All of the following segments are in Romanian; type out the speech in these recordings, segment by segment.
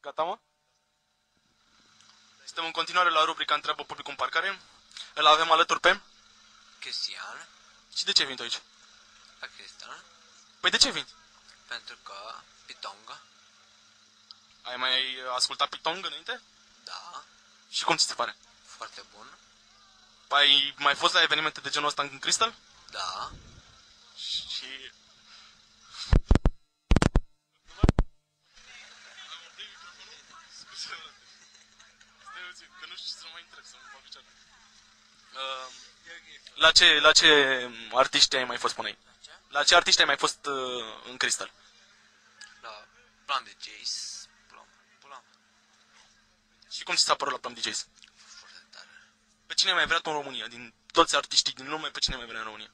Gata, mă? Suntem în continuare la rubrica Întreabă publicul în parcare. Îl avem alături pe... Cristian. Și de ce vin tu aici? La Cristian. Păi de ce vin? Pentru că Pitonga. Ai mai ascultat Pitong înainte? Da. Și cum ți se pare? Foarte bun. Păi ai mai fost la evenimente de genul ăsta în Crystal? Da. Și... La ce artiști ai mai fost până aici? La ce artiști ai mai fost în Crystal? La Plan DJs. Plan. Și cum ți s-a părut la Plum DJs? Foarte tare. Pe cine mai vrea tu în România? Din toți artiștii din lume, pe cine mai vrea în România?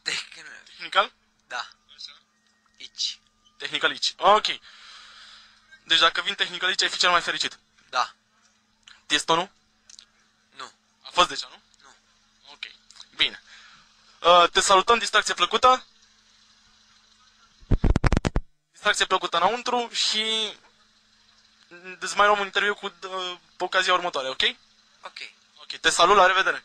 Technical? Da. Aici. Technical aici. Ok. Deci dacă vin Technical aici, ai fi cel mai fericit. Da. Tiesto nu? Nu. A fost deja, nu? Nu. Ok. Bine. Te salutăm, distracție plăcută. Distracție plăcută înăuntru și îți mai luăm un interviu cu ocazia următoare, ok? Ok. Ok, te salut, la revedere!